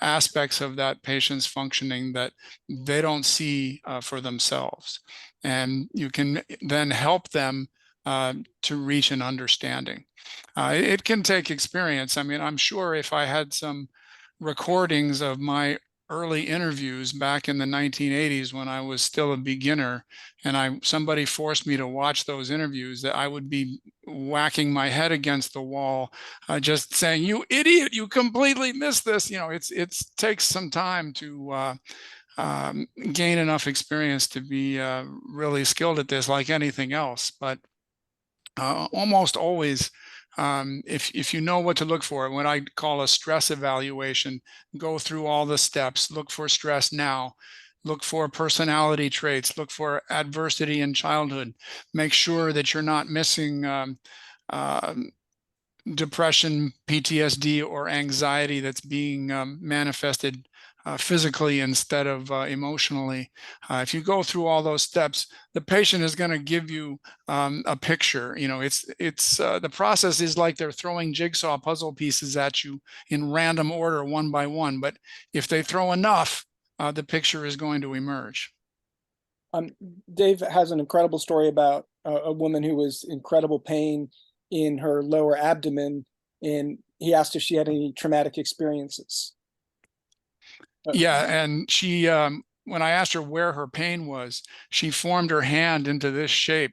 aspects of that patient's functioning that they don't see for themselves. And you can then help them to reach an understanding. It can take experience. I mean, I'm sure if I had some recordings of my early interviews back in the 1980s when I was still a beginner, and somebody forced me to watch those interviews, that I would be whacking my head against the wall, just saying, "You idiot! You completely missed this." You know, it takes some time to gain enough experience to be really skilled at this, like anything else. But almost always, if you know what to look for, what I call a stress evaluation, go through all the steps, look for stress now, look for personality traits, look for adversity in childhood, make sure that you're not missing depression, PTSD, or anxiety that's being manifested physically instead of emotionally. If you go through all those steps, the patient is going to give you a picture. You know, it's the process is like they're throwing jigsaw puzzle pieces at you in random order, one by one. But if they throw enough, the picture is going to emerge. Dave has an incredible story about a woman who was in incredible pain in her lower abdomen, and he asked if she had any traumatic experiences. Yeah, and she, when I asked her where her pain was, she formed her hand into this shape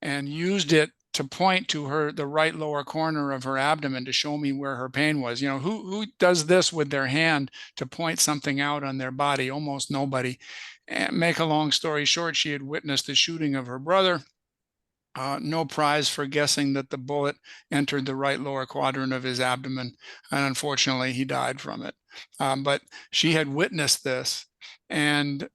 and used it to point to the right lower corner of her abdomen to show me where her pain was. You know, who does this with their hand to point something out on their body? Almost nobody. And make a long story short, she had witnessed the shooting of her brother. No prize for guessing that the bullet entered the right lower quadrant of his abdomen, and unfortunately he died from it. But she had witnessed this, and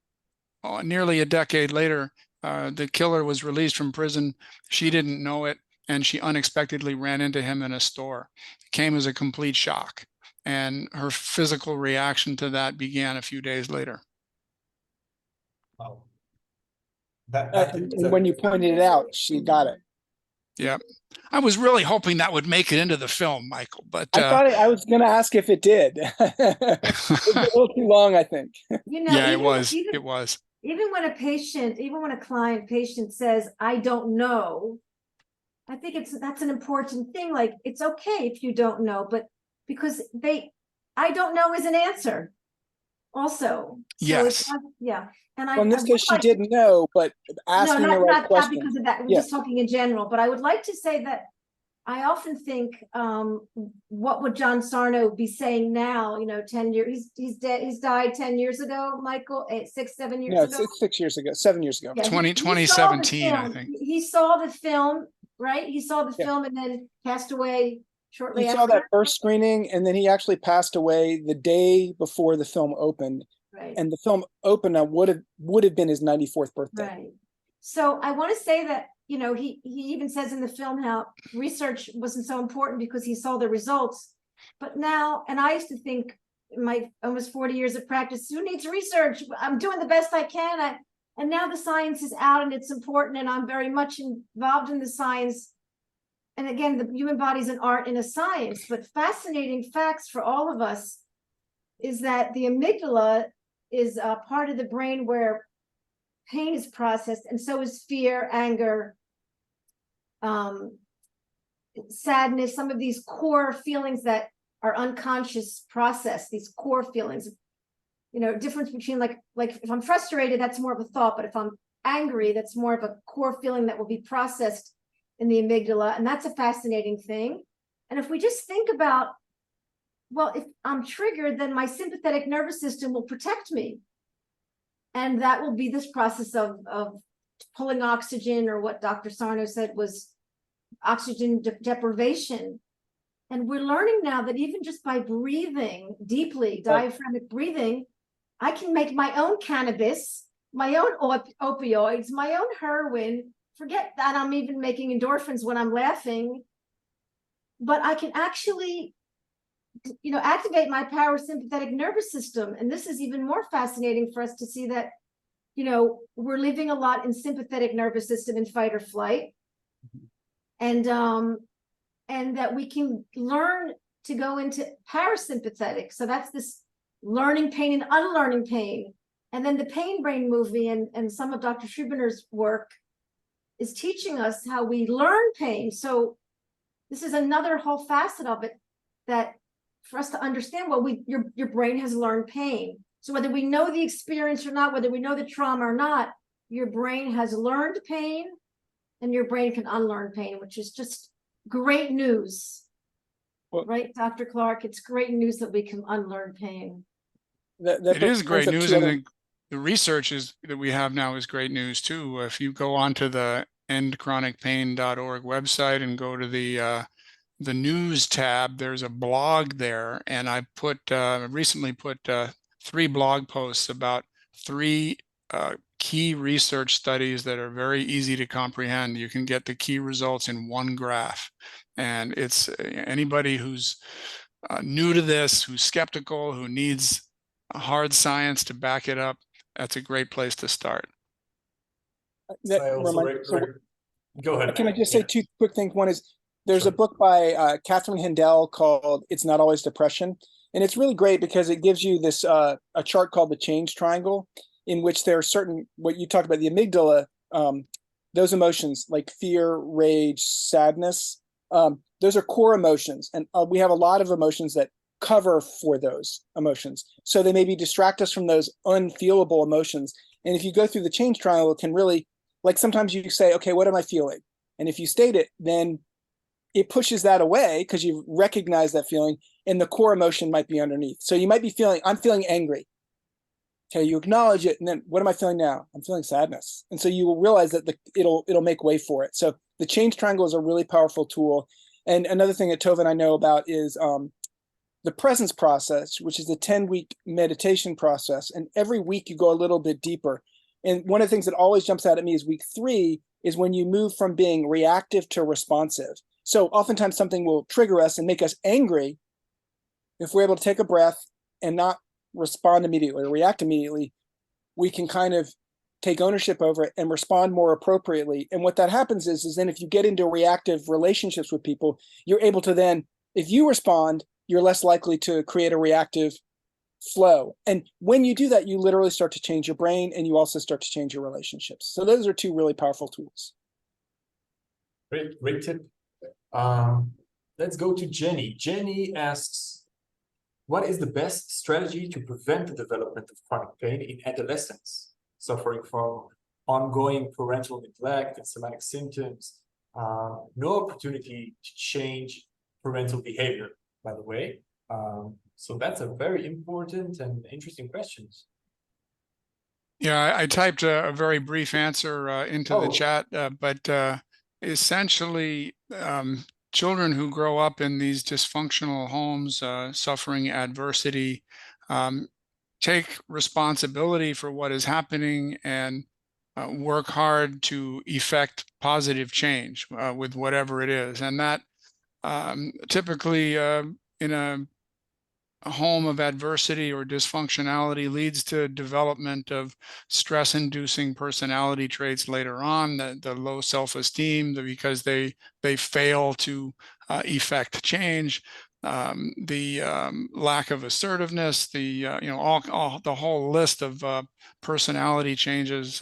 nearly a decade later, the killer was released from prison. She didn't know it, and she unexpectedly ran into him in a store. It came as a complete shock, and her physical reaction to that began a few days later. Wow. And when you pointed it out, she got it. Yeah, I was really hoping that would make it into the film, Michael. But I thought I was going to ask if it did. It was a little too long, I think. You know, yeah, even, it was. even, It was. even when a client patient says, "I don't know," I think that's an important thing. Like, it's okay if you don't know, but because I don't know is an answer also. So Yes. yeah. And Well, in this case, she didn't know, but asking the right question. Not because of that. We're just talking in general. But I would like to say that I often think, what would John Sarno be saying now? You know, 10 years, he's dead. He's died 10 years ago, Michael, 6, 7 years ago. No, it's 6 years ago, 7 years ago. Yeah, 2017, I think. He saw the film, right? He saw the film and then passed away shortly after. He saw that first screening, and then he actually passed away the day before the film opened. Right. And the film opened would have been his 94th birthday. Right. So I want to say that, you know, he even says in the film how research wasn't so important because he saw the results. But now, and I used to think in my almost 40 years of practice, who needs research? I'm doing the best I can. And now the science is out and it's important, and I'm very much involved in the science. And again, the human body is an art and a science, but fascinating facts for all of us is that the amygdala is a part of the brain where pain is processed, and so is fear, anger, sadness, some of these core feelings that are unconscious process, these core feelings. You know, difference between like if I'm frustrated, that's more of a thought, but if I'm angry, that's more of a core feeling that will be processed in the amygdala, and that's a fascinating thing. And if we just think about, well, if I'm triggered, then my sympathetic nervous system will protect me. And that will be this process of pulling oxygen, or what Dr. Sarno said was oxygen deprivation. And we're learning now that even just by breathing deeply, diaphragmatic breathing, I can make my own cannabis, my own opioids, my own heroin. Forget that I'm even making endorphins when I'm laughing. But I can actually, you know, activate my parasympathetic nervous system. And this is even more fascinating for us to see that, you know, we're living a lot in sympathetic nervous system in fight or flight. And that we can learn to go into parasympathetic. So that's this learning pain and unlearning pain. And then the Pain Brain movie and some of Dr. Schubiner work is teaching us how we learn pain. So this is another whole facet of it that for us to understand, well, your brain has learned pain. So whether we know the experience or not, whether we know the trauma or not, your brain has learned pain and your brain can unlearn pain, which is just great news. Well, right, Dr. Clarke? It's great news that we can unlearn pain. It is great news, and the research that we have now is great news too. If you go onto the endchronicpain.org website and go to the news tab, there's a blog there, and I recently put 3 blog posts about 3 key research studies that are very easy to comprehend. You can get the key results in one graph, and it's anybody who's new to this, who's skeptical, who needs hard science to back it up, that's a great place to start. Go ahead. Can I just say 2 quick things? One is there's a book by Catherine Hindell called It's Not Always Depression. And it's really great because it gives you this a chart called the change triangle, in which there are certain, what you talked about, the amygdala, those emotions like fear, rage, sadness, those are core emotions. And we have a lot of emotions that cover for those emotions. So they maybe distract us from those unfeelable emotions. And if you go through the change triangle, it can really, like sometimes you say, okay, what am I feeling? And if you state it, then it pushes that away because you've recognized that feeling, and the core emotion might be underneath. So you might be feeling, I'm feeling angry. Okay, you acknowledge it, and then what am I feeling now? I'm feeling sadness. And so you will realize that it'll make way for it. So the change triangle is a really powerful tool. And another thing that Tovah and I know about is the presence process, which is a 10-week meditation process. And every week you go a little bit deeper. And one of the things that always jumps out at me is week 3 is when you move from being reactive to responsive. So oftentimes something will trigger us and make us angry. If we're able to take a breath and not respond immediately or react immediately, we can kind of take ownership over it and respond more appropriately. And what that happens is then if you get into reactive relationships with people, you're able to then, if you respond, you're less likely to create a reactive flow. And when you do that, you literally start to change your brain, and you also start to change your relationships. So those are 2 really powerful tools. Great tip. Let's go to Jenny. Jenny asks, what is the best strategy to prevent the development of chronic pain in adolescents suffering from ongoing parental neglect and somatic symptoms? No opportunity to change parental behavior, by the way. So that's a very important and interesting question. Yeah, I typed a very brief answer into the chat, but essentially, children who grow up in these dysfunctional homes, suffering adversity, take responsibility for what is happening and work hard to effect positive change with whatever it is. And that typically in a home of adversity or dysfunctionality leads to development of stress-inducing personality traits later on, the low self-esteem because they fail to effect change, the lack of assertiveness, the the whole list of personality changes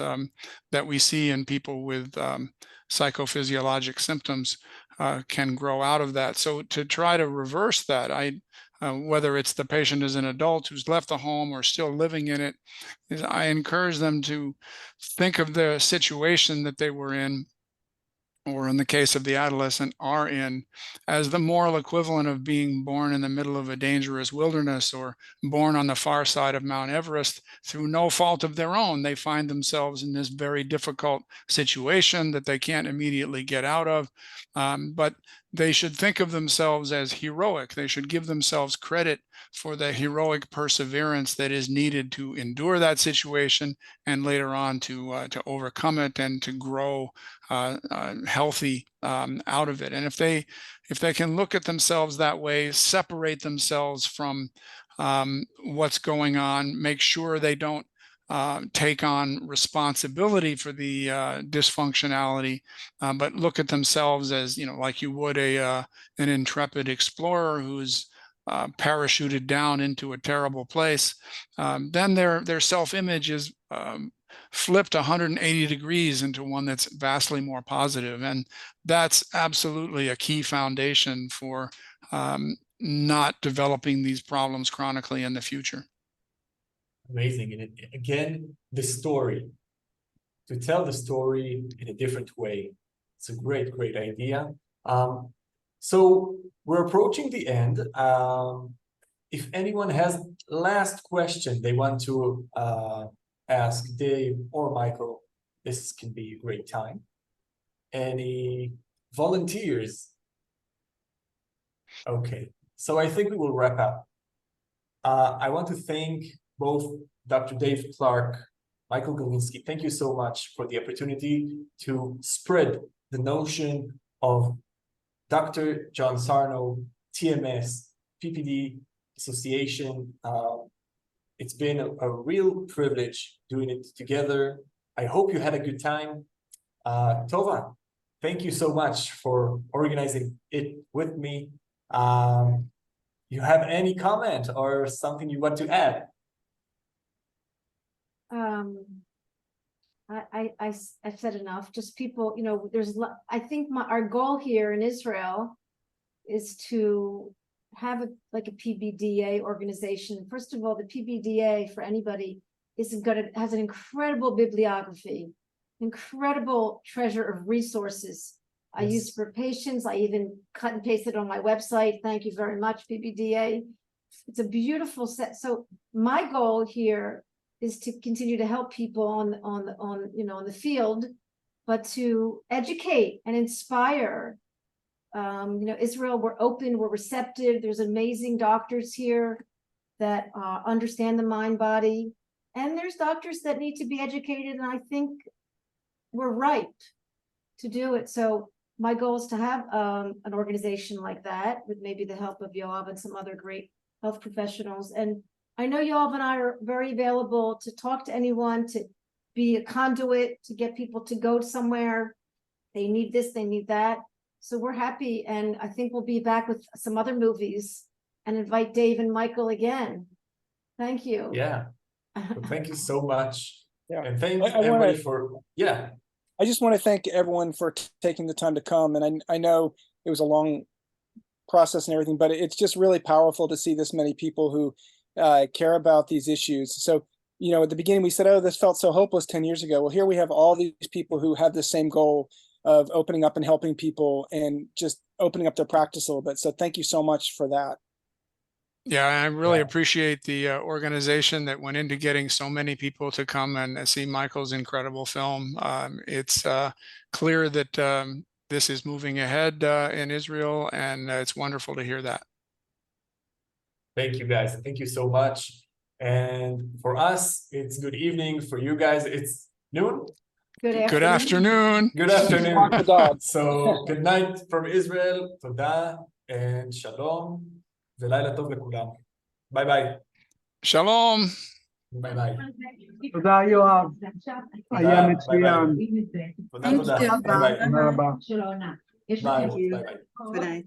that we see in people with psychophysiologic symptoms can grow out of that. So to try to reverse that, whether it's the patient is an adult who's left the home or still living in it, I encourage them to think of the situation that they were in, or in the case of the adolescent, are in, as the moral equivalent of being born in the middle of a dangerous wilderness or born on the far side of Mount Everest through no fault of their own. They find themselves in this very difficult situation that they can't immediately get out of, but they should think of themselves as heroic. They should give themselves credit for the heroic perseverance that is needed to endure that situation and later on to overcome it and to grow healthy out of it. And if they can look at themselves that way, separate themselves from what's going on, make sure they don't take on responsibility for the dysfunctionality, but look at themselves as, like you would an intrepid explorer who's parachuted down into a terrible place, then their self-image is flipped 180 degrees into one that's vastly more positive. And that's absolutely a key foundation for not developing these problems chronically in the future. Amazing. And again, the story, to tell the story in a different way. It's a great, great idea. So we're approaching the end. If anyone has last question they want to ask Dave or Michael, this can be a great time. Any volunteers? Okay, so I think we will wrap up. I want to thank both Dr. Dave Clarke, Michael Galinsky. Thank you so much for the opportunity to spread the notion of Dr. John Sarno, TMS, PPD Association. It's been a real privilege doing it together. I hope you had a good time. Tovah, thank you so much for organizing it with me. You have any comment or something you want to add? I've said enough. Just people, you know, I think our goal here in Israel is to have like a PBDA organization. First of all, the PBDA, for anybody, has an incredible bibliography, incredible treasure of resources. I use for patients. I even cut and pasted on my website. Thank you very much, PBDA. It's a beautiful set. So my goal here is to continue to help people on the field, but to educate and inspire. Israel, we're open, we're receptive. There's amazing doctors here that understand the mind body, and there's doctors that need to be educated. And I think we're ripe to do it. So my goal is to have an organization like that with maybe the help of Yoav and some other great health professionals. And I know Yoav and I are very available to talk to anyone, to be a conduit, to get people to go somewhere. They need this, they need that. So we're happy. And I think we'll be back with some other movies and invite Dave and Michael again. Thank you. Yeah. Well, thank you so much. Yeah. And thank everybody yeah. I just want to thank everyone for taking the time to come. And I know it was a long process and everything, but it's just really powerful to see this many people who care about these issues. So, you know, at the beginning we said, oh, this felt so hopeless 10 years ago. Well, here we have all these people who have the same goal of opening up and helping people and just opening up their practice a little bit. So thank you so much for that. Yeah, I really appreciate the organization that went into getting so many people to come and see Michael's incredible film. It's clear that this is moving ahead in Israel, and it's wonderful to hear that. Thank you, guys. Thank you so much. And for us, it's good evening. For you guys, it's noon. Good afternoon. Good afternoon. Walk the dog. So good night from Israel. Toda and shalom. ולילה טוב לכולם. ביי ביי. Shalom. ביי ביי. תודה יואב, היה מצוין. תודה. ביי ביי. תודה רבה. ביי ביי.